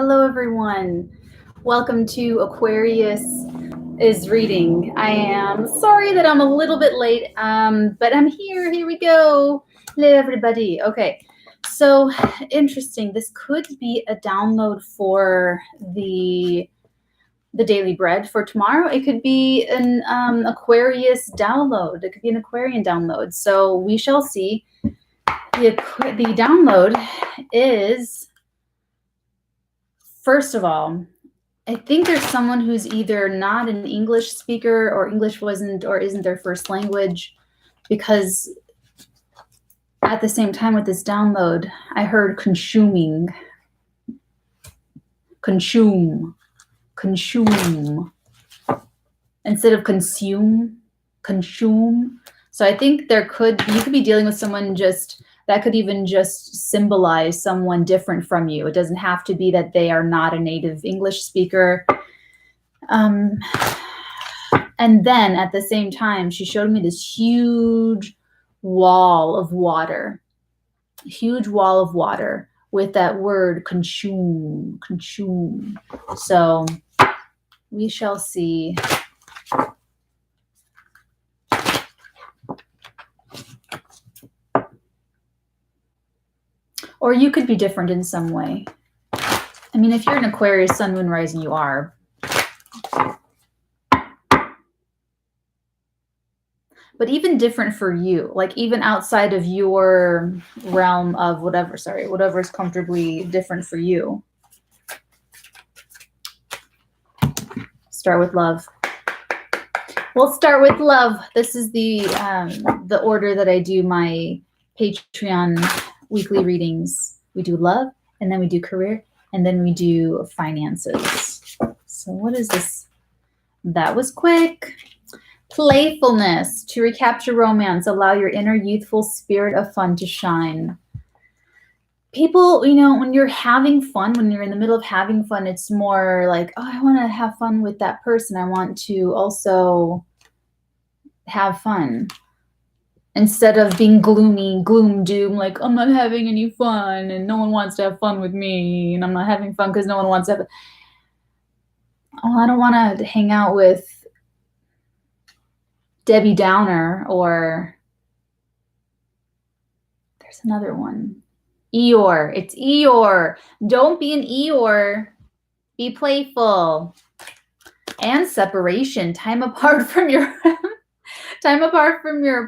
Hello, everyone. Welcome to Aquarius is reading. I am sorry that I'm a little bit late, but I'm here. Here we go. Hello, everybody. Okay, so interesting. This could be a download for the Daily Bread for tomorrow. It could be an Aquarius download. It could be an Aquarian download. So we shall see. The download is, first of all, I think there's someone who's either not an English speaker or English wasn't or isn't their first language, because at the same time with this download, I heard consuming. Consume. Instead of consume. So I think you could be dealing with someone that could even just symbolize someone different from you. It doesn't have to be that they are not a native English speaker. And then at the same time, she showed me this huge wall of water with that word consume. So we shall see. Or you could be different in some way. I mean, if you're an Aquarius, Sun, Moon, Rising, you are. But even different for you, like even outside of your realm of whatever is comfortably different for you. Start with love. We'll start with love. This is the order that I do my Patreon weekly readings. We do love, and then we do career, and then we do finances. So what is this? That was quick. Playfulness. To recapture romance, allow your inner youthful spirit of fun to shine. People, when you're having fun, when you're in the middle of having fun, it's more like, oh, I want to have fun with that person. I want to also have fun. Instead of being gloomy, gloom, doom, like, I'm not having any fun and no one wants to have fun with me and I'm not having fun because no one wants to have I don't want to hang out with Debbie Downer, or there's another one. Eeyore. It's Eeyore. Don't be an Eeyore. Be playful. And separation. Time apart from your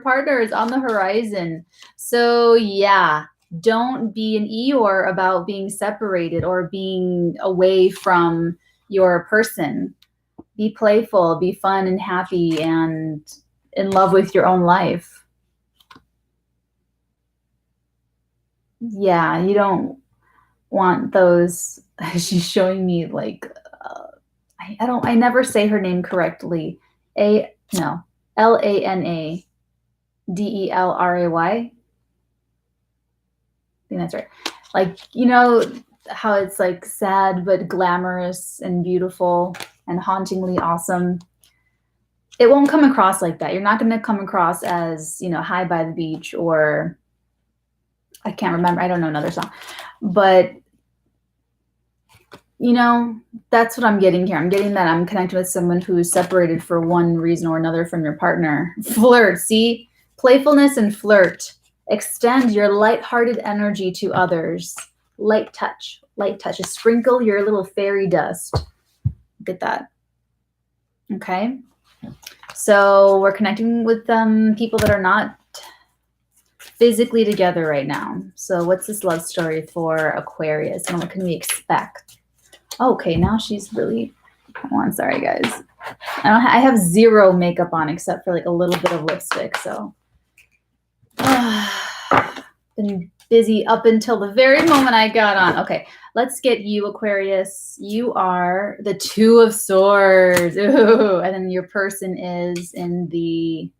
partner is on the horizon. So yeah, don't be an Eeyore about being separated or being away from your person. Be playful, be fun and happy and in love with your own life. Yeah, you don't want those. She's showing me like, I never say her name correctly. Lanadelray. I think that's right. Like, how it's like sad but glamorous and beautiful and hauntingly awesome. It won't come across like that. You're not going to come across as, high by the beach, or I can't remember. I don't know another song. But, that's what I'm getting here. I'm getting that I'm connected with someone who's separated for one reason or another from your partner. Flirt. See? Playfulness and flirt. Extend your lighthearted energy to others. Light touch. Just sprinkle your little fairy dust. Look at that. Okay. So we're connecting with people that are not physically together right now. So what's this love story for Aquarius? And what can we expect? Okay, now she's really... Come on, sorry guys. I have zero makeup on except for like a little bit of lipstick. So been busy up until the very moment I got on. Okay, let's get you, Aquarius. You are the Two of Swords. Ooh, and then your person is in the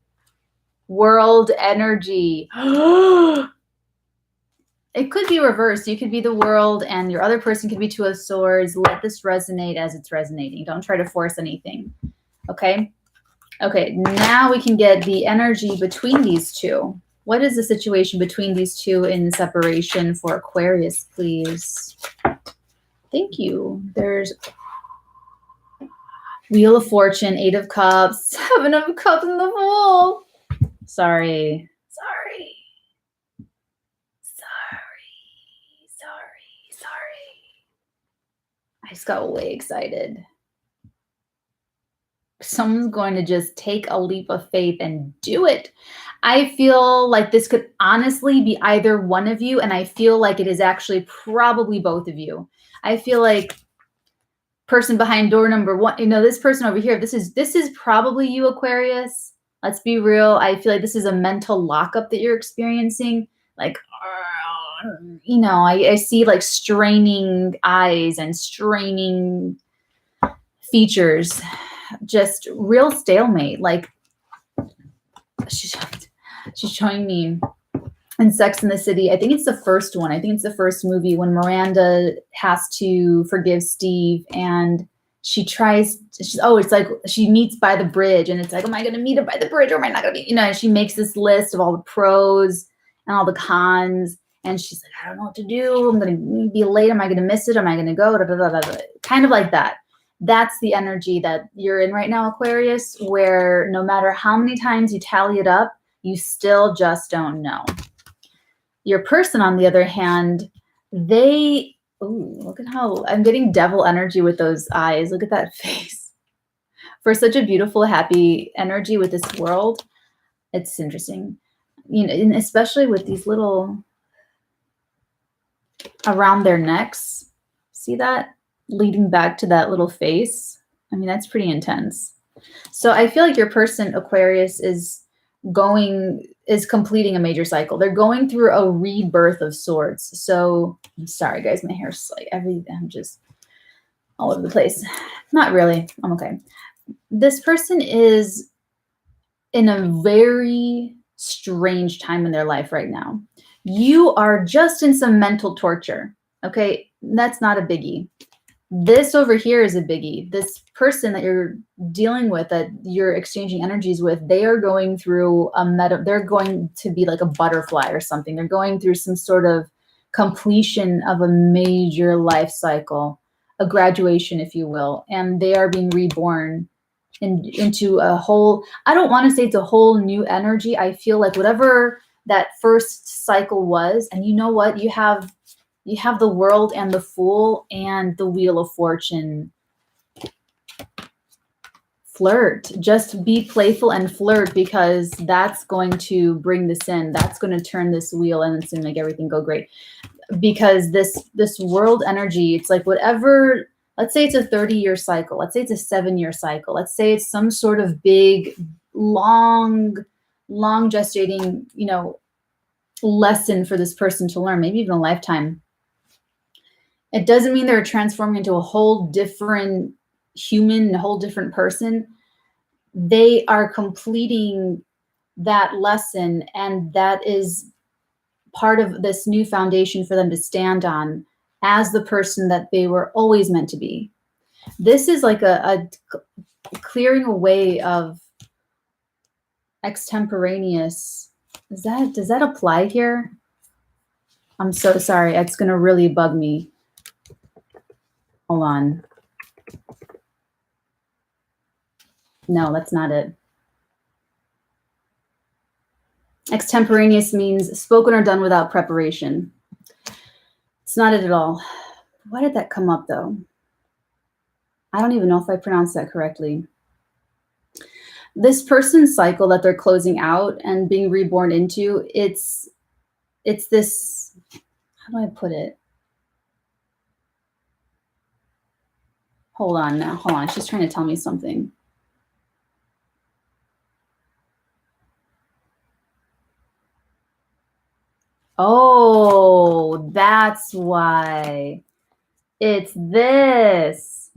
World energy. It could be reversed. You could be the World and your other person could be Two of Swords. Let this resonate as it's resonating. Don't try to force anything. Okay? Okay, now we can get the energy between these two. What is the situation between these two in separation for Aquarius, please? Thank you. There's Wheel of Fortune, 8 of Cups, 7 of Cups in the Fool. Sorry. I just got way excited. Someone's going to just take a leap of faith and do it. I feel like this could honestly be either one of you, and I feel like it is actually probably both of you. I feel like person behind door number 1, this person over here, this is probably you, Aquarius. Let's be real. I feel like this is a mental lockup that you're experiencing. Like, I see like straining eyes and straining features, just real stalemate. Like she's showing me in Sex and the City. I think it's the first one. I think it's the first movie when Miranda has to forgive Steve, and it's like she meets by the bridge, and it's like, am I going to meet her by the bridge or am I not going to be, and she makes this list of all the pros and all the cons. And she's like, I don't know what to do. I'm going to be late. Am I going to miss it? Am I going to go? Da, da, da, da, da. Kind of like that. That's the energy that you're in right now, Aquarius, where no matter how many times you tally it up, you still just don't know. Your person, on the other hand, look at how I'm getting devil energy with those eyes. Look at that face. For such a beautiful, happy energy with this world, it's interesting. And especially with these little around their necks. See that? Leading back to that little face. I mean, that's pretty intense. So I feel like your person, Aquarius, is completing a major cycle. They're going through a rebirth of sorts. So I'm sorry, guys, my hair's like I'm just all over the place. Not really. I'm okay. This person is in a very strange time in their life right now. You are just in some mental torture. Okay, that's not a biggie. This over here is a biggie. This person that you're dealing with, that you're exchanging energies with, they are going through they're going to be like a butterfly or something. They're going through some sort of completion of a major life cycle, a graduation, if you will, and they are being reborn into a whole, I don't want to say it's a whole new energy. I feel like whatever that first cycle was, and you know what, you have the World and the Fool and the Wheel of Fortune. Flirt. Just be playful and flirt, because that's going to bring this in. That's going to turn this wheel and it's going to make everything go great. Because this world energy, it's like whatever, let's say it's a 30-year cycle. Let's say it's a 7-year cycle. Let's say it's some sort of big, long gestating, lesson for this person to learn, maybe even a lifetime. It doesn't mean they're transforming into a whole different human, a whole different person. They are completing that lesson, and that is part of this new foundation for them to stand on as the person that they were always meant to be. This is like a clearing away of extemporaneous. Does that apply here? I'm so sorry. It's going to really bug me. Hold on. No, that's not it. Extemporaneous means spoken or done without preparation. It's not it at all. Why did that come up, though? I don't even know if I pronounced that correctly. This person's cycle that they're closing out and being reborn into, it's this, how do I put it? Hold on. She's trying to tell me something. Oh, that's why. It's this.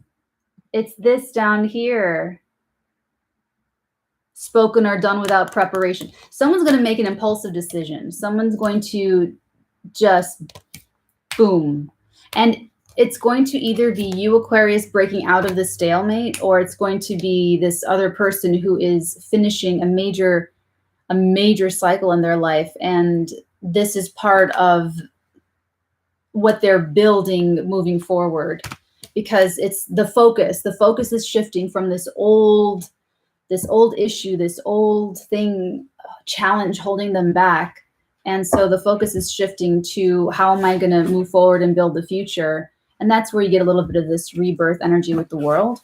It's this down here. Spoken or done without preparation. Someone's going to make an impulsive decision. Someone's going to just boom. And it's going to either be you, Aquarius, breaking out of the stalemate, or it's going to be this other person who is finishing a major cycle in their life. And this is part of what they're building moving forward, because it's the focus. The focus is shifting from this old issue, this old thing, challenge holding them back. And so the focus is shifting to how am I going to move forward and build the future? And that's where you get a little bit of this rebirth energy with the world.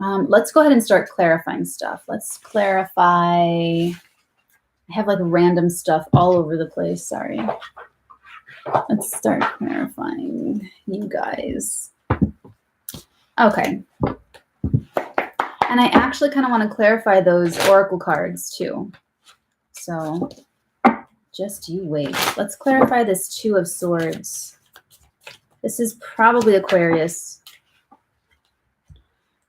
Let's go ahead and start clarifying stuff. Let's clarify. I have like random stuff all over the place. Sorry. Let's start clarifying you guys. Okay. And I actually kind of want to clarify those oracle cards too. So just you wait. Let's clarify this 2 of Swords. This is probably Aquarius.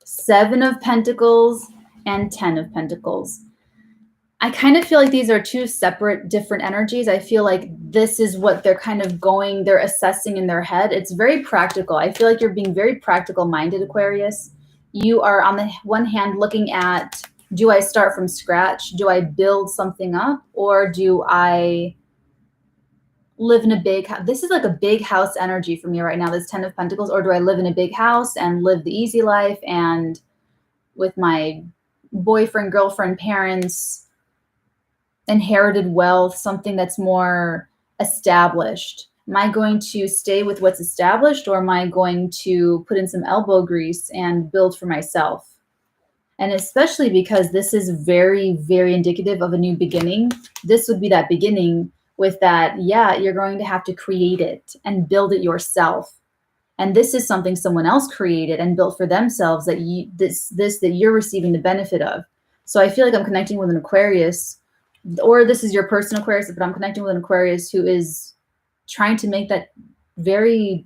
7 of Pentacles and 10 of Pentacles. I kind of feel like these are 2 separate, different energies. I feel like this is what they're kind of they're assessing in their head. It's very practical. I feel like you're being very practical minded, Aquarius. You are on the one hand looking at, do I start from scratch? Do I build something up? Or do I live in a big house? This is like a big house energy for me right now, this 10 of Pentacles. Or do I live in a big house and live the easy life and with my boyfriend, girlfriend, parents, inherited wealth, something that's more established? Am I going to stay with what's established, or am I going to put in some elbow grease and build for myself? And especially because this is very, very indicative of a new beginning. This would be that beginning with that, yeah, you're going to have to create it and build it yourself. And this is something someone else created and built for themselves that that you're receiving the benefit of. So I feel like I'm connecting with an Aquarius, or this is your personal Aquarius, but I'm connecting with an Aquarius who is trying to make that very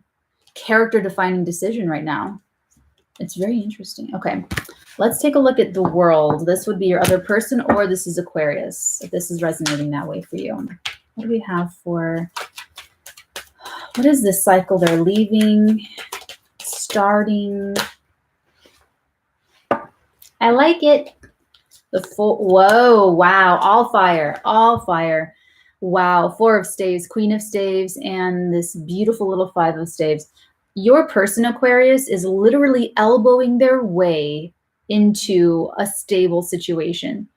character-defining decision right now. It's very interesting. Okay, let's take a look at the world. This would be your other person, or this is Aquarius, if this is resonating that way for you. What do we have for, what is this cycle they're leaving, starting? I like it. The full, whoa, wow, all fire, all fire. Wow, 4 of Staves, Queen of Staves, and this beautiful little 5 of Staves. Your person, Aquarius, is literally elbowing their way into a stable situation.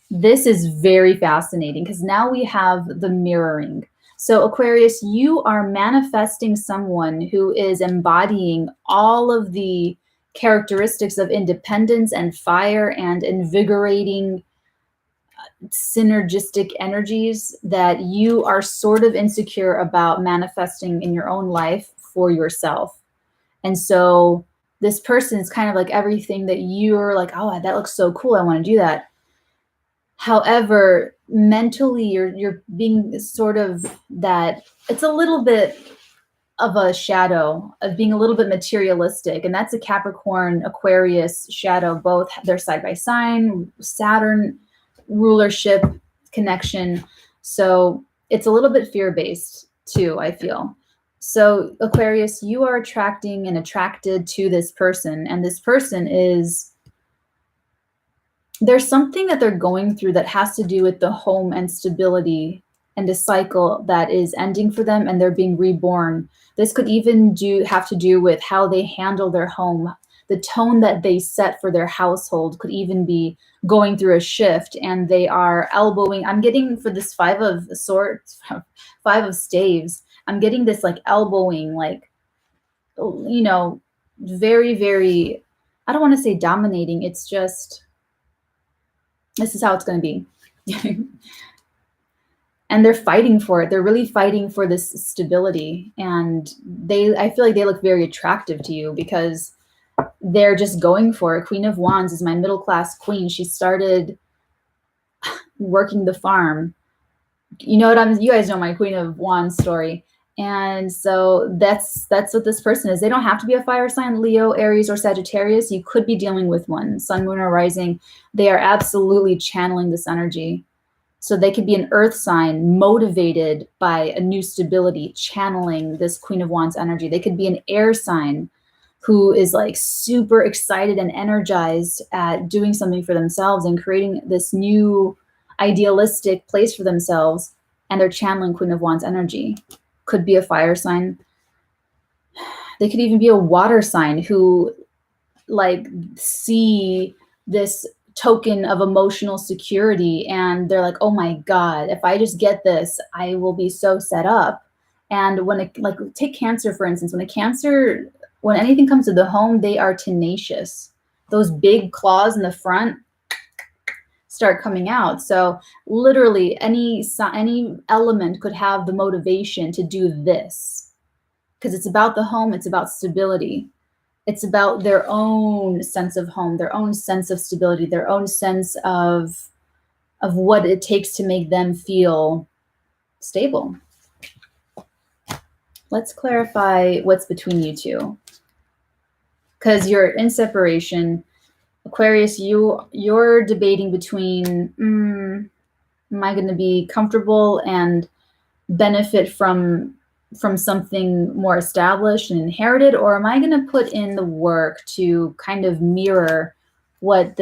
This is very fascinating because now we have the mirroring. So Aquarius, you are manifesting someone who is embodying all of the characteristics of independence and fire and invigorating synergistic energies that you are sort of insecure about manifesting in your own life for yourself. And so this person is kind of like everything that you're like, oh, that looks so cool, I want to do that. However, mentally you're being sort of that, it's a little bit of a shadow of being a little bit materialistic, and that's a Capricorn Aquarius shadow. Both they're side by sign, Saturn rulership connection, so it's a little bit fear-based too, I feel. So Aquarius, you are attracting and attracted to this person, and this person is, there's something that they're going through that has to do with the home and stability and a cycle that is ending for them, and they're being reborn. This could even have to do with how they handle their home. The tone that they set for their household could even be going through a shift, and they are elbowing. I'm getting for this 5 of Swords, 5 of Staves, I'm getting this like elbowing, like, you know, very, very, I don't want to say dominating. It's just, this is how it's going to be. And they're fighting for it. They're really fighting for this stability. And I feel like they look very attractive to you because they're just going for it. Queen of Wands is my middle class queen. She started working the farm. You know what you guys know my Queen of Wands story. And so that's what this person is. They don't have to be a fire sign, Leo, Aries, or Sagittarius. You could be dealing with one, Sun, Moon, or Rising. They are absolutely channeling this energy. So they could be an earth sign motivated by a new stability, channeling this Queen of Wands energy. They could be an air sign who is like super excited and energized at doing something for themselves and creating this new idealistic place for themselves. And they're channeling Queen of Wands energy. Could be a fire sign. They could even be a water sign who like see this token of emotional security and they're like, oh my God, if I just get this, I will be so set up. And when it, like take Cancer, for instance, when anything comes to the home, they are tenacious. Those big claws in the front start coming out. So literally any element could have the motivation to do this because it's about the home. It's about stability. It's about their own sense of home, their own sense of stability, their own sense of what it takes to make them feel stable. Let's clarify what's between you two. Because you're in separation. Aquarius, you're debating between, am I going to be comfortable and benefit from something more established and inherited, or am I going to put in the work to kind of mirror what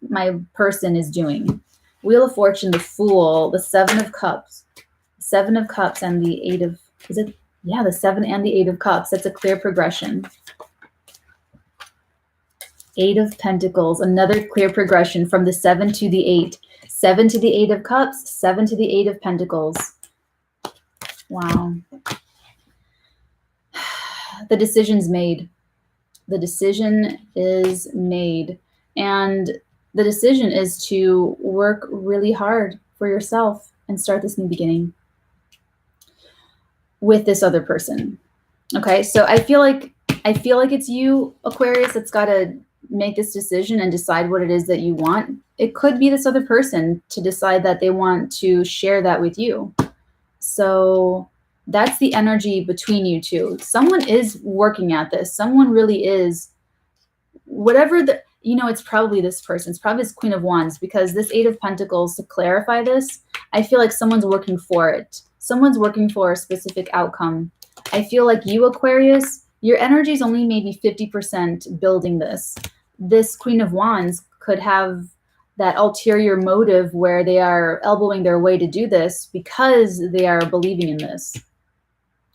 my person is doing? Wheel of Fortune, the Fool, the Seven of Cups, and the Eight of, is it? Yeah, the Seven and the Eight of Cups. That's a clear progression. Eight of Pentacles, another clear progression from the 7 to the 8. 7 to the 8 of Cups, 7 to the 8 of Pentacles. Wow. The decision's made. The decision is made. And the decision is to work really hard for yourself and start this new beginning with this other person. Okay, so I feel like it's you, Aquarius, that's got to make this decision and decide what it is that you want. It could be this other person to decide that they want to share that with you. So that's the energy between you two. Someone is working at this. Someone really is. Whatever it's probably this person. It's probably this Queen of Wands, because this Eight of Pentacles, to clarify this, I feel like someone's working for it. Someone's working for a specific outcome. I feel like you, Aquarius, your energy is only maybe 50% building this. This Queen of Wands could have that ulterior motive where they are elbowing their way to do this because they are believing in this.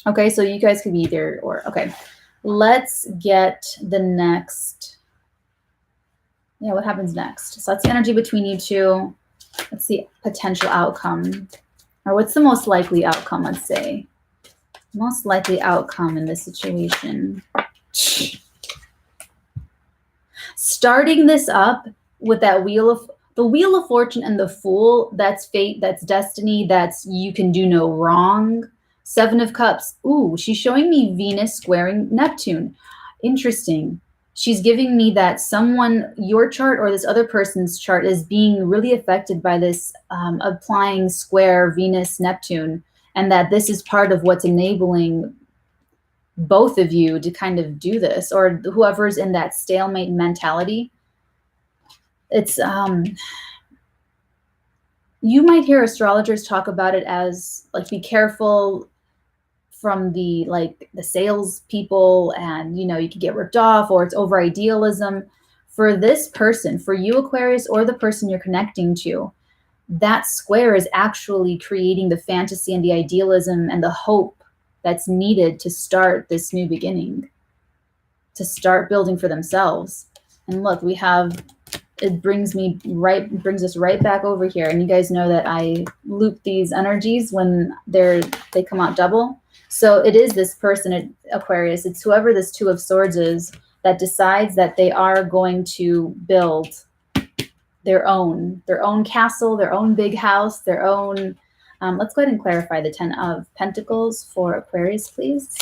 Okay, so you guys could be either or. Okay, let's get the next. Yeah, what happens next? So that's the energy between you two. Let's see, potential outcome. Or what's the most likely outcome, let's say. Most likely outcome in this situation. Starting this up with that Wheel of Fortune and the Fool, that's fate, that's destiny, that's you can do no wrong. Seven of Cups. Ooh, she's showing me Venus squaring Neptune. Interesting. She's giving me that someone, your chart or this other person's chart, is being really affected by this applying square Venus-Neptune, and that this is part of what's enabling both of you to kind of do this, or whoever's in that stalemate mentality. It's you might hear astrologers talk about it as like, be careful from the sales people, and you could get ripped off, or it's over idealism. For this person, for you, Aquarius, or the person you're connecting to, that square is actually creating the fantasy and the idealism and the hope that's needed to start this new beginning, to start building for themselves. And look, we have, it brings us right back over here. And you guys know that I loop these energies when they come out double. So it is this person, Aquarius, it's whoever this Two of Swords is, that decides that they are going to build their own castle, their own big house, their own. Let's go ahead and clarify the 10 of Pentacles for Aquarius, please.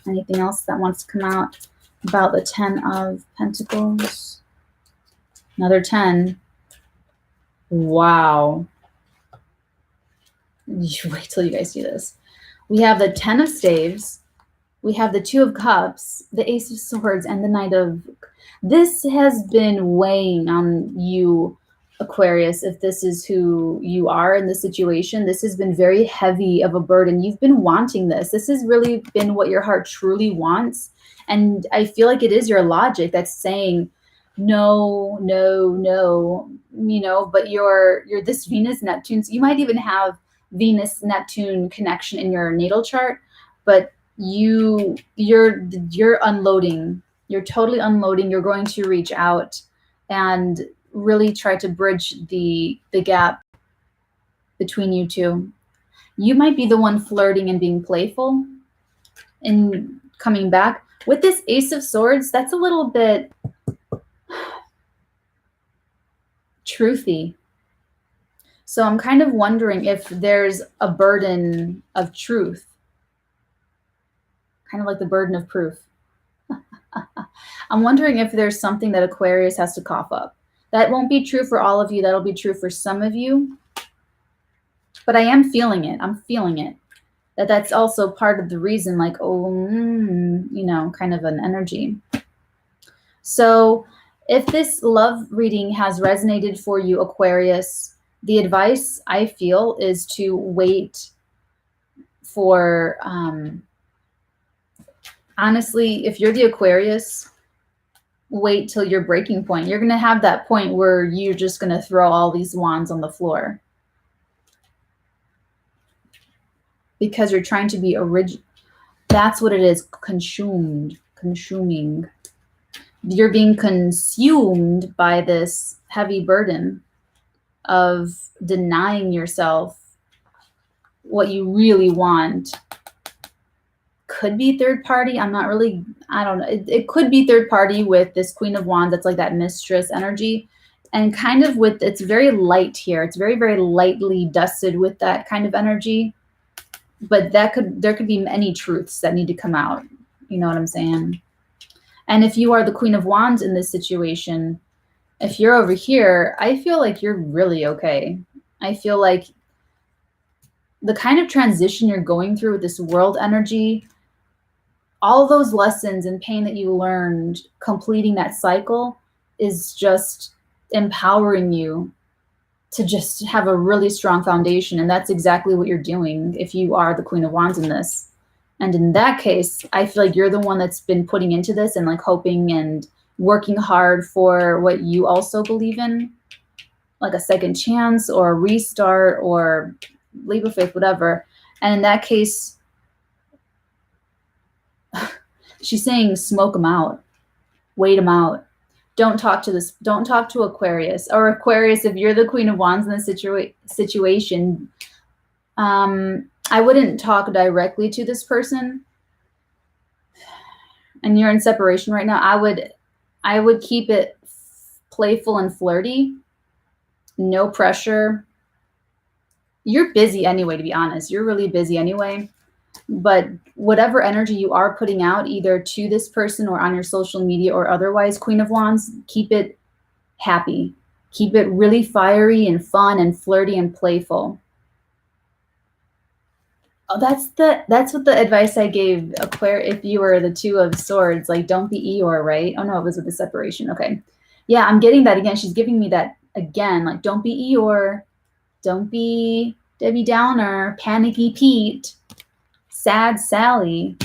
Anything else that wants to come out about the 10 of Pentacles? Another 10. Wow. You wait till you guys see this. We have the 10 of Staves. We have the Two of Cups, the Ace of Swords, and the Knight of... This has been weighing on you, Aquarius, if this is who you are in this situation. This has been very heavy of a burden. You've been wanting this. This has really been what your heart truly wants. And I feel like it is your logic that's saying, no, no, no, but you're this Venus-Neptune. So you might even have Venus-Neptune connection in your natal chart, but you're unloading. You're totally unloading. You're going to reach out and really try to bridge the gap between you two. You might be the one flirting and being playful and coming back. With this Ace of Swords, that's a little bit truthy. So I'm kind of wondering if there's a burden of truth, kind of like the burden of proof. I'm wondering if there's something that Aquarius has to cough up. That won't be true for all of you. That'll be true for some of you. But I am feeling it. I'm feeling it. That's also part of the reason, like, you know, kind of an energy. So if this love reading has resonated for you, Aquarius, the advice I feel is to wait for, honestly, if you're the Aquarius, wait till your breaking point. You're going to have that point where you're just going to throw all these wands on the floor. Because you're trying to be original. That's what it is. Consuming. You're being consumed by this heavy burden of denying yourself what you really want. Could be third party. I'm not really, I don't know. It could be third party with this Queen of Wands. That's like that mistress energy. And kind of with, it's very light here. It's very, very lightly dusted with that kind of energy. But there could be many truths that need to come out. You know what I'm saying? And if you are the Queen of Wands in this situation, if you're over here, I feel like you're really okay. I feel like the kind of transition you're going through with this world energy, all those lessons and pain that you learned completing that cycle is just empowering you to just have a really strong foundation. And that's exactly what you're doing if you are the Queen of Wands in this. And in that case, I feel like you're the one that's been putting into this and like hoping and working hard for what you also believe in, like a second chance or a restart or leap of faith, whatever. And in that case, she's saying smoke them out, wait them out. Don't talk to Aquarius. Or Aquarius, if you're the Queen of Wands in this situation, I wouldn't talk directly to this person. And you're in separation right now. I would keep it playful and flirty. No pressure. You're busy anyway, to be honest. You're really busy anyway. But whatever energy you are putting out, either to this person or on your social media or otherwise, Queen of Wands, keep it happy. Keep it really fiery and fun and flirty and playful. Oh, that's what the advice I gave Aquarius. If you were the Two of Swords, like don't be Eeyore, right? Oh no, it was with the separation. Okay, yeah, I'm getting that again. She's giving me that again. Like don't be Eeyore, don't be Debbie Downer, panicky Pete, sad Sally,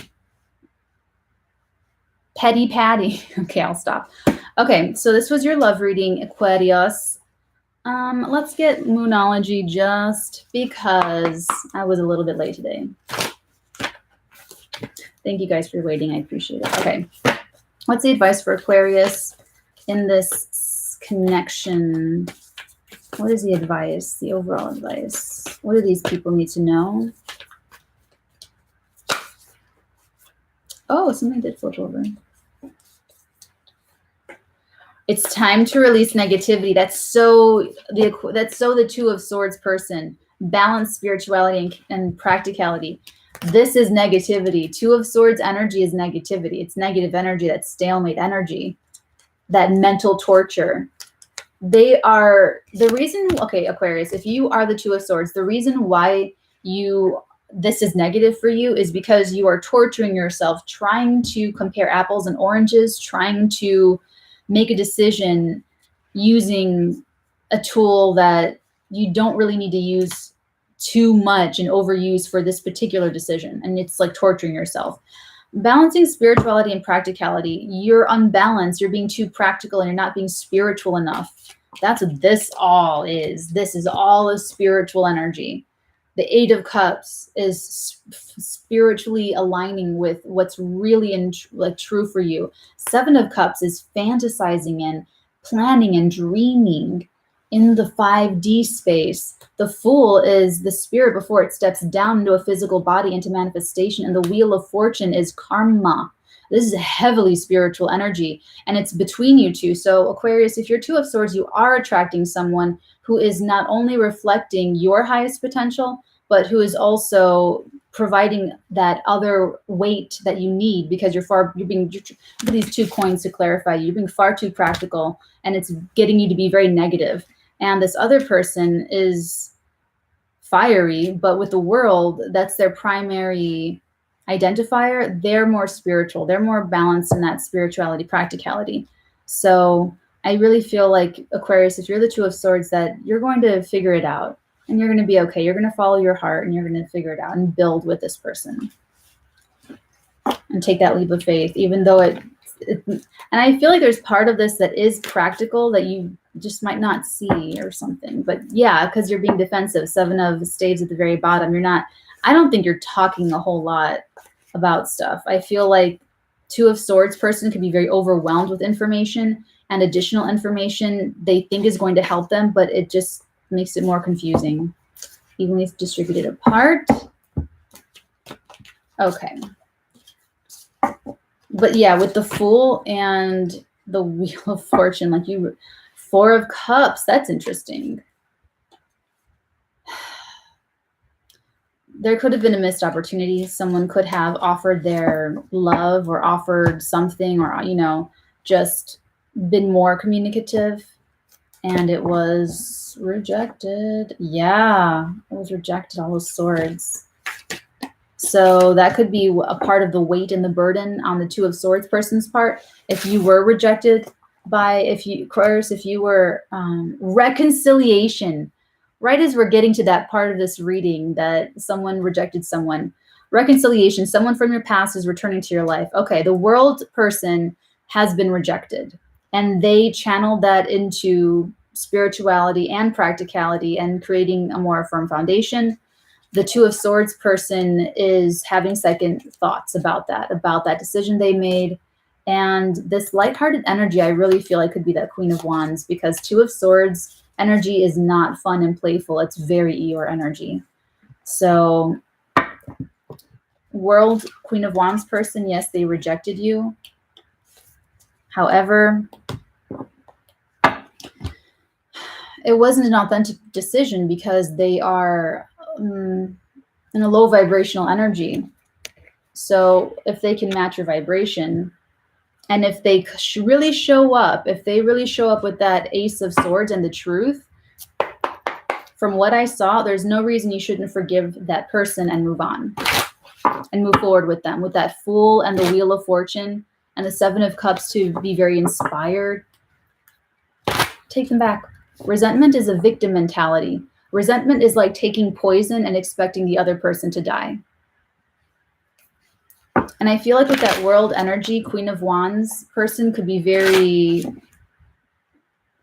petty Patty. Okay, I'll stop. Okay, so this was your love reading, Aquarius. Let's get Moonology just because I was a little bit late today. Thank you guys for waiting. I appreciate it. Okay. What's the advice for Aquarius in this connection? What is the advice, the overall advice? What do these people need to know? Oh, something did flip over. It's time to release negativity. That's so the Two of Swords person. Balance spirituality and practicality. This is negativity. Two of Swords energy is negativity. It's negative energy. That's stalemate energy. That mental torture. They are the reason. Okay, Aquarius, if you are the Two of Swords, the reason why this is negative for you is because you are torturing yourself, trying to compare apples and oranges, trying to make a decision using a tool that you don't really need to use too much and overuse for this particular decision. And it's like torturing yourself. Balancing spirituality and practicality. You're unbalanced. You're being too practical and you're not being spiritual enough. That's what this all is. This is all a spiritual energy. The Eight of Cups is spiritually aligning with what's really like true for you. Seven of Cups is fantasizing and planning and dreaming in the 5D space. The Fool is the spirit before it steps down into a physical body, into manifestation. And the Wheel of Fortune is karma. This is a heavily spiritual energy, and it's between you two. So Aquarius, if you're Two of Swords, you are attracting someone who is not only reflecting your highest potential, but who is also providing that other weight that you need, because you're being, these 2 coins to clarify, you're being far too practical, and it's getting you to be very negative. And this other person is fiery, but with the world, that's their primary identifier. They're more spiritual. They're more balanced in that spirituality, practicality. So I really feel like, Aquarius, if you're the Two of Swords, that you're going to figure it out and you're going to be okay. You're going to follow your heart and you're going to figure it out and build with this person and take that leap of faith, even though and I feel like there's part of this that is practical that you just might not see or something. But yeah, because you're being defensive. 7 of Staves at the very bottom. I don't think you're talking a whole lot about stuff. I feel like Two of Swords person could be very overwhelmed with information, and additional information they think is going to help them, but it just makes it more confusing. Evenly distributed apart. Okay. But yeah, with the Fool and the Wheel of Fortune, like 4 of Cups, that's interesting. There could have been a missed opportunity. Someone could have offered their love or offered something, or, just been more communicative, and it was rejected. Yeah, it was rejected, all those swords. So that could be a part of the weight and the burden on the Two of Swords person's part. If you were rejected Aquarius, if you were reconciliation, right as we're getting to that part of this reading that someone rejected someone, reconciliation, someone from your past is returning to your life. Okay, the World person has been rejected, and they channeled that into spirituality and practicality and creating a more firm foundation. The Two of Swords person is having second thoughts about that decision they made. And this lighthearted energy, I really feel like could be that Queen of Wands, because Two of Swords energy is not fun and playful. It's very Eeyore energy. So World Queen of Wands person, yes, they rejected you. However, it wasn't an authentic decision because they are in a low vibrational energy. So if they can match your vibration, and if they really show up, with that Ace of Swords and the truth, from what I saw, there's no reason you shouldn't forgive that person and move on and move forward with them, with that Fool and the Wheel of Fortune and the 7 of Cups to be very inspired. Take them back. Resentment is a victim mentality. Resentment is like taking poison and expecting the other person to die. And I feel like with that World energy, Queen of Wands person could be very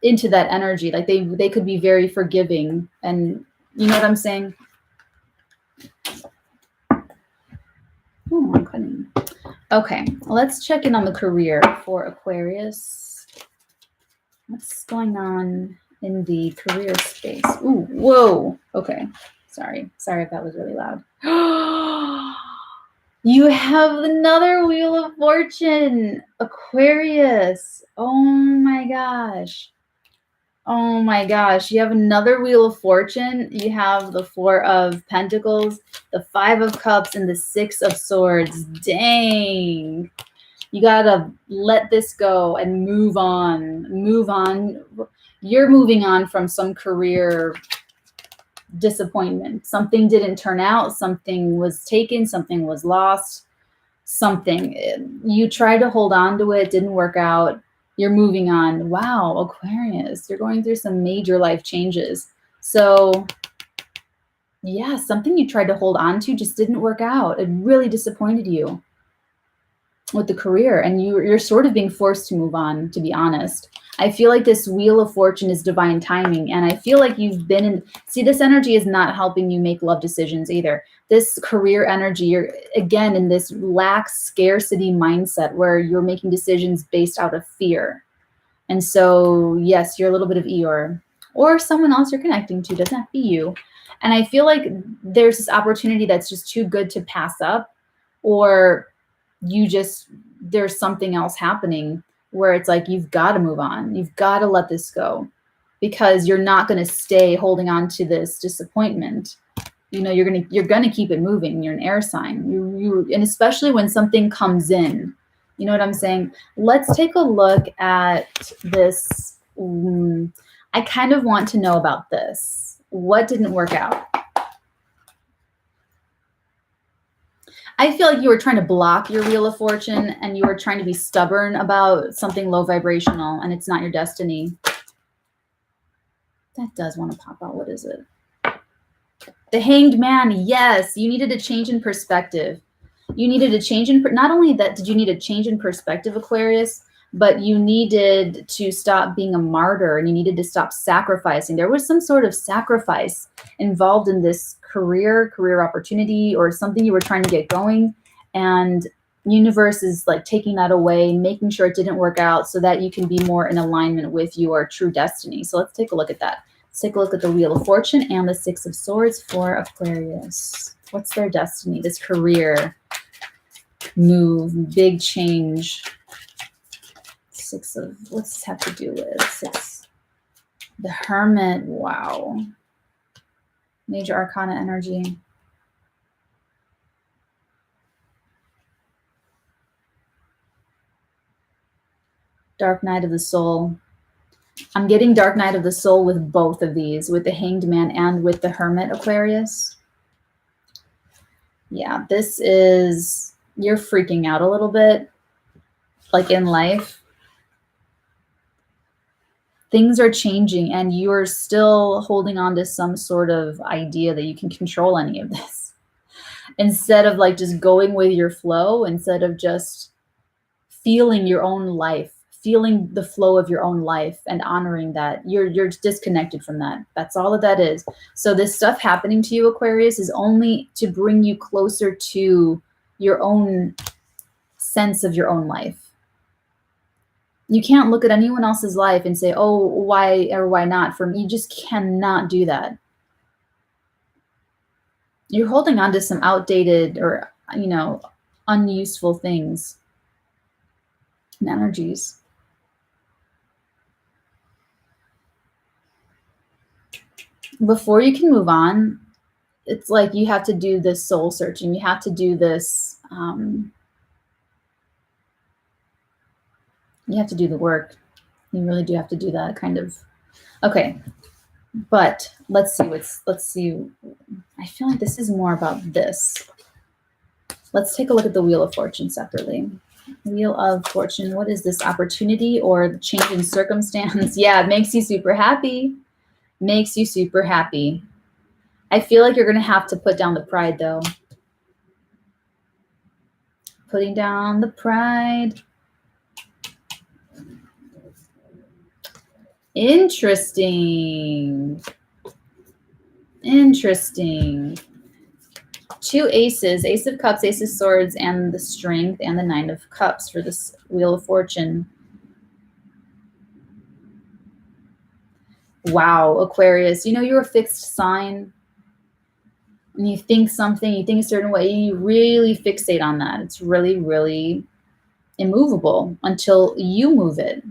into that energy. Like they could be very forgiving, and you know what I'm saying? Oh, I'm cutting. Okay, let's check in on the career for Aquarius. What's going on in the career space? Ooh, whoa. Okay, sorry if that was really loud. You have another Wheel of Fortune, Aquarius. Oh my gosh. Oh my gosh. You have another Wheel of Fortune. You have the 4 of Pentacles, the 5 of Cups, and the 6 of Swords. Dang. You gotta let this go and move on. Move on. You're moving on from some career disappointment. Something didn't turn out. Something was taken. Something was lost. Something. You tried to hold on to it. Didn't work out. You're moving on. Wow, Aquarius. You're going through some major life changes. So yeah, something you tried to hold on to just didn't work out. It really disappointed you with the career, and you're sort of being forced to move on, to be honest. I feel like this Wheel of Fortune is divine timing. And I feel like you've been in, see, this energy is not helping you make love decisions either. This career energy, you're again in this lax scarcity mindset where you're making decisions based out of fear. And so, yes, you're a little bit of Eeyore, or someone else you're connecting to, doesn't have to be you. And I feel like there's this opportunity that's just too good to pass up, or there's something else happening where it's like, you've got to move on. You've got to let this go, because you're not going to stay holding on to this disappointment. You know, you're going to keep it moving. You're an air sign. And especially when something comes in, you know what I'm saying? Let's take a look at this. I kind of want to know about this. What didn't work out? I feel like you were trying to block your Wheel of Fortune, and you were trying to be stubborn about something low vibrational, and it's not your destiny. That does want to pop out. What is it? The Hanged Man. Yes, you needed a change in perspective. You needed a change in, not only that did you need a change in perspective, Aquarius, but you needed to stop being a martyr, and you needed to stop sacrificing. There was some sort of sacrifice involved in this career opportunity, or something you were trying to get going, and universe is like taking that away, making sure it didn't work out so that you can be more in alignment with your true destiny. So let's take a look at that. Let's take a look at the Wheel of Fortune and the Six of Swords for Aquarius. What's their destiny? This career move, big change. Six of, what's this have to do with? Six. The Hermit. Wow. Major Arcana energy. Dark Night of the Soul. I'm getting Dark Night of the Soul with both of these, with the Hanged Man and with the Hermit, Aquarius. Yeah, this is, you're freaking out a little bit, like in life. Things are changing, and you're still holding on to some sort of idea that you can control any of this. Instead of like just going with your flow, instead of just feeling your own life, feeling the flow of your own life and honoring that, you're disconnected from that. That's all that is. So this stuff happening to you, Aquarius, is only to bring you closer to your own sense of your own life. You can't look at anyone else's life and say, oh, why or why not for me. You just cannot do that. You're holding on to some outdated or, you know, unuseful things and energies. Before you can move on, it's like you have to do this soul searching. You have to do this, you have to do the work. You really do have to do that kind of. Okay, but let's see. I feel like this is more about this. Let's take a look at the Wheel of Fortune separately. Wheel of Fortune, what is this opportunity or change in circumstance? Yeah, it makes you super happy. Makes you super happy. I feel like you're going to have to put down the pride, though. Putting down the pride. Interesting. Interesting. Two aces, Ace of Cups, Ace of Swords, and the Strength, and the Nine of Cups for this Wheel of Fortune. Wow, Aquarius, you know you're a fixed sign. When you think something, you think a certain way, you really fixate on that. It's really, really immovable until you move it.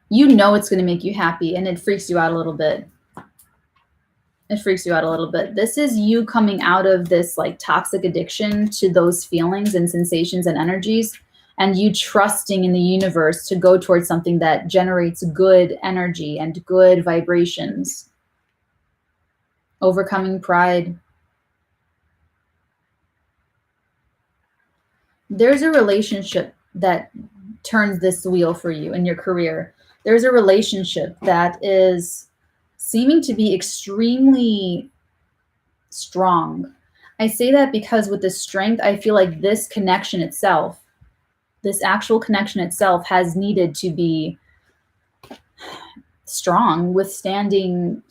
You know it's going to make you happy, and it freaks you out a little bit. It freaks you out a little bit. This is you coming out of this like toxic addiction to those feelings and sensations and energies, and you trusting in the universe to go towards something that generates good energy and good vibrations. Overcoming pride. There's a relationship that turns this wheel for you in your career. There's a relationship that is seeming to be extremely strong. I say that because with the Strength, I feel like this connection itself this actual connection itself has needed to be strong, withstanding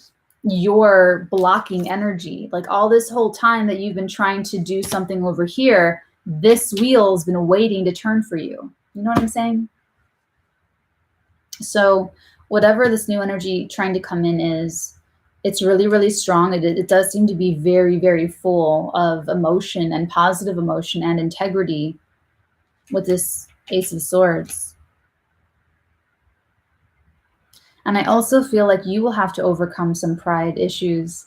your blocking energy. Like all this whole time that you've been trying to do something over here, this wheel's been waiting to turn for you. You know what I'm saying? So whatever this new energy trying to come in is, it's really, really strong. It does seem to be very, very full of emotion and positive emotion and integrity with this Ace of Swords. And I also feel like you will have to overcome some pride issues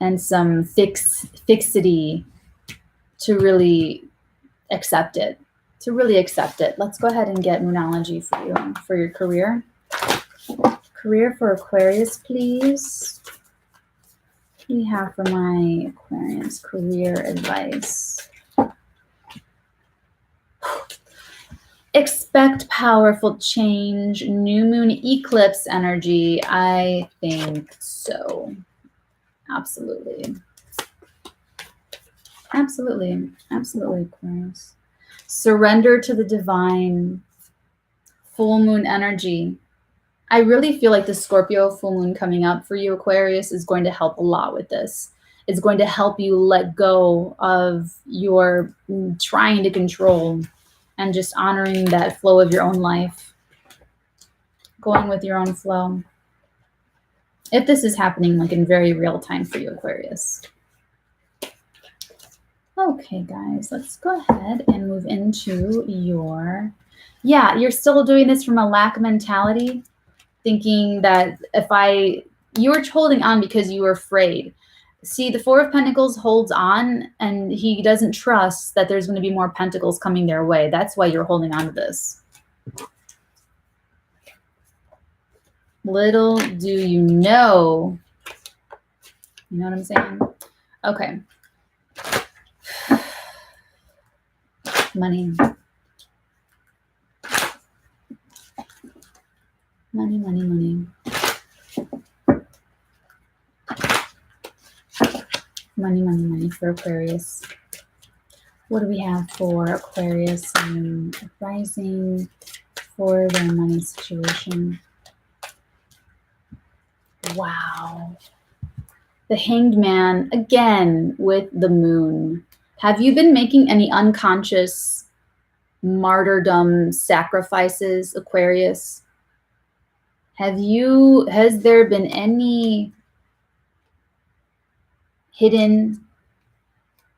and some fixity to really accept it. Let's go ahead and get Moonology for you, for your career. Career for Aquarius, please. What do you have for my Aquarius career advice? Expect powerful change. New moon eclipse energy. I think so. Absolutely. Absolutely. Absolutely, Aquarius. Surrender to the divine. Full moon energy. I really feel like the Scorpio full moon coming up for you, Aquarius, is going to help a lot with this. It's going to help you let go of your trying to control and just honoring that flow of your own life. Going with your own flow. If this is happening like in very real time for you, Aquarius. Okay, guys, let's go ahead and move into your... Yeah, you're still doing this from a lack mentality, thinking that you were holding on because you were afraid. See, the Four of Pentacles holds on, and he doesn't trust that there's going to be more pentacles coming their way. That's why you're holding on to this. Little do you know. You know what I'm saying? Okay. Money. Money, money, money. Money, money, money for Aquarius. What do we have for Aquarius and rising for their money situation? Wow. The Hanged Man, again, with the moon. Have you been making any unconscious martyrdom sacrifices, Aquarius? Has there been any hidden,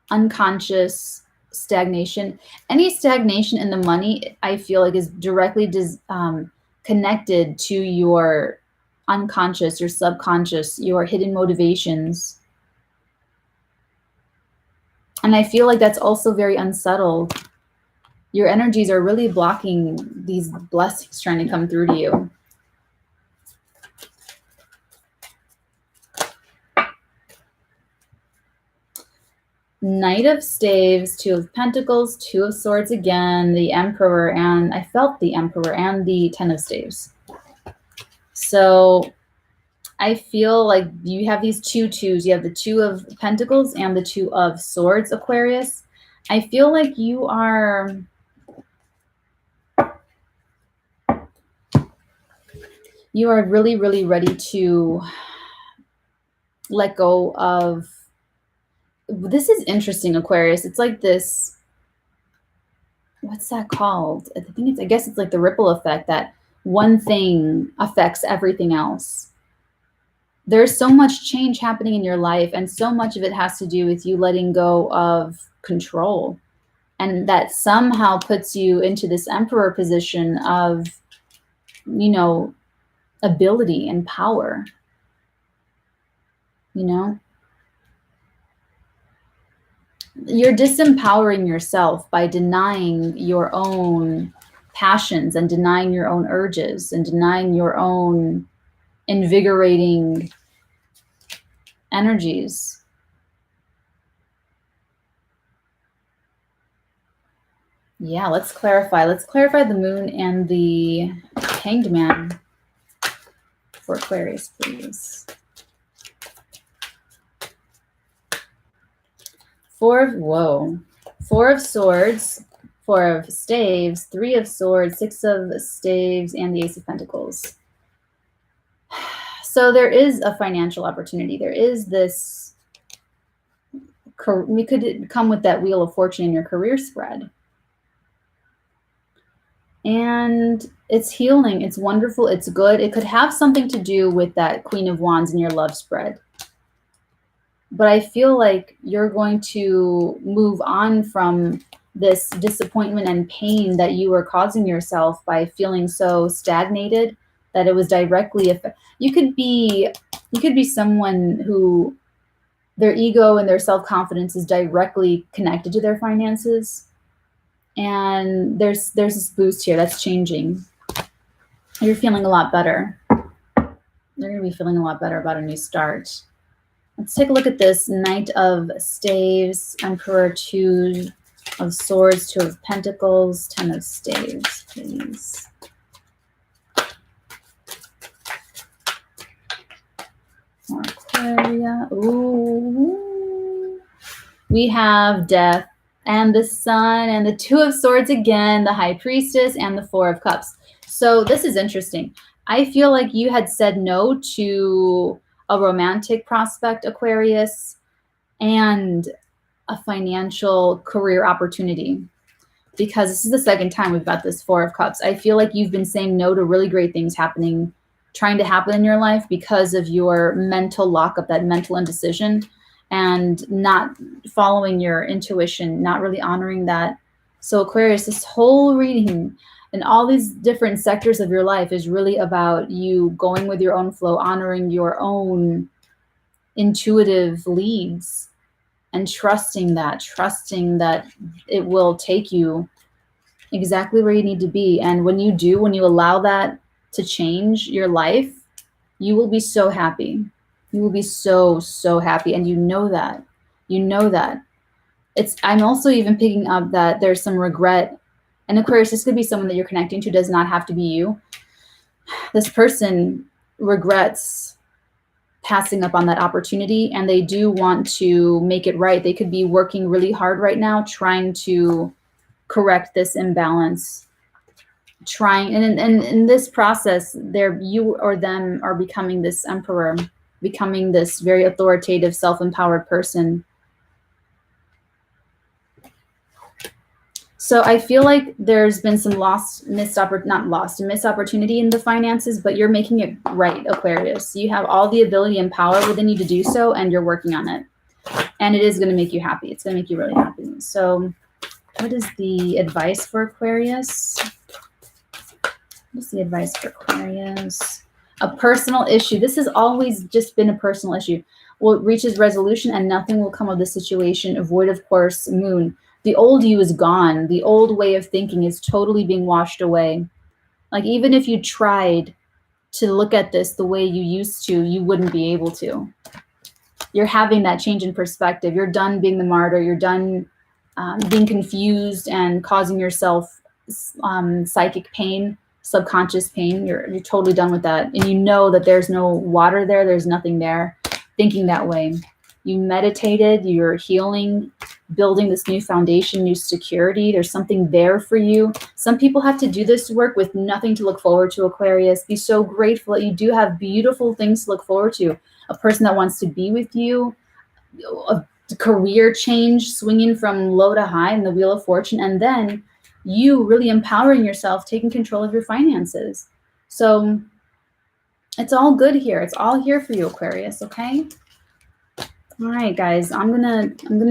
unconscious stagnation? Any stagnation in the money, I feel like, is directly connected to your unconscious, your subconscious, your hidden motivations. And I feel like that's also very unsettled. Your energies are really blocking these blessings trying to come through to you. Knight of Staves, Two of Pentacles, Two of Swords again, the Emperor, and I felt the Emperor and the Ten of Staves. So I feel like you have these two twos. You have the Two of Pentacles and the Two of Swords, Aquarius. I feel like you are... You are really, really ready to let go of... This is interesting, Aquarius. It's like this... What's that called? I guess it's like the ripple effect, that one thing affects everything else. There's so much change happening in your life, and so much of it has to do with you letting go of control. And that somehow puts you into this Emperor position of, you know, ability and power. You know? You're disempowering yourself by denying your own passions and denying your own urges and denying your own invigorating energies. Yeah, let's clarify. Let's clarify the moon and the Hanged Man for Aquarius, please. Four of Swords, Four of Staves, Three of Swords, Six of Staves, and the Ace of Pentacles. So there is a financial opportunity. There is this, we could come with that Wheel of Fortune in your career spread. And it's healing, it's wonderful, it's good. It could have something to do with that Queen of Wands in your love spread. But I feel like you're going to move on from this disappointment and pain that you were causing yourself by feeling so stagnated that it was directly you could be someone who their ego and their self-confidence is directly connected to their finances. And there's this boost here that's changing. You're feeling a lot better. You're going to be feeling a lot better about a new start. Let's take a look at this. Knight of Staves, Emperor, Two of Swords, Two of Pentacles, Ten of Staves, please. More Aquaria. Ooh. We have Death and the Sun and the Two of Swords again, the High Priestess and the Four of Cups. So this is interesting. I feel like you had said no to a romantic prospect, Aquarius, and a financial career opportunity, because this is the second time we've got this Four of Cups. I feel like you've been saying no to really great things trying to happen in your life because of your mental lockup, that mental indecision, and not following your intuition, not really honoring that. So Aquarius, this whole reading and all these different sectors of your life is really about you going with your own flow, honoring your own intuitive leads, and trusting that it will take you exactly where you need to be. And when you allow that to change your life, you will be so happy. You will be so, so happy. And you know that. I'm also even picking up that there's some regret. And Aquarius, this could be someone that you're connecting to, does not have to be you. This person regrets passing up on that opportunity, and they do want to make it right. They could be working really hard right now, trying to correct this imbalance. And in this process, you or them are becoming this emperor, becoming this very authoritative, self-empowered person. So I feel like there's been some missed opportunity in the finances, but you're making it right, Aquarius. You have all the ability and power within you to do so, and you're working on it. And it is going to make you happy. It's going to make you really happy. So what is the advice for Aquarius? What's the advice for Aquarius? A personal issue. This has always just been a personal issue. Well, it reaches resolution and nothing will come of the situation. Avoid, of course, Moon. The old you is gone. The old way of thinking is totally being washed away. Like, even if you tried to look at this the way you used to, you wouldn't be able to. You're having that change in perspective. You're done being the martyr. You're done being confused and causing yourself psychic pain, subconscious pain. You're totally done with that. And you know that there's no water there. There's nothing there. Thinking that way. You meditated, you're healing, building this new foundation, new security. There's something there for you. Some people have to do this work with nothing to look forward to, Aquarius. Be so grateful that you do have beautiful things to look forward to. A person that wants to be with you, a career change, swinging from low to high in the Wheel of Fortune, and then you really empowering yourself, taking control of your finances. So it's all good here. It's all here for you, Aquarius, okay? All right, guys, I'm gonna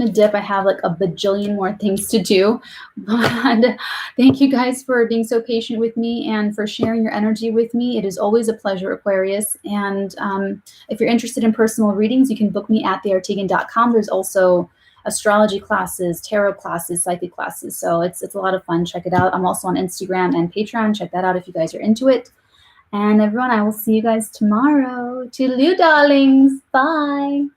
dip. I have like a bajillion more things to do, but thank you guys for being so patient with me and for sharing your energy with me. It is always a pleasure, Aquarius. And if you're interested in personal readings, you can book me at theartigan.com. There's also astrology classes, tarot classes, psychic classes. So it's a lot of fun. Check it out. I'm also on Instagram and Patreon. Check that out if you guys are into it. And everyone, I will see you guys tomorrow. Toodaloo, darlings. Bye.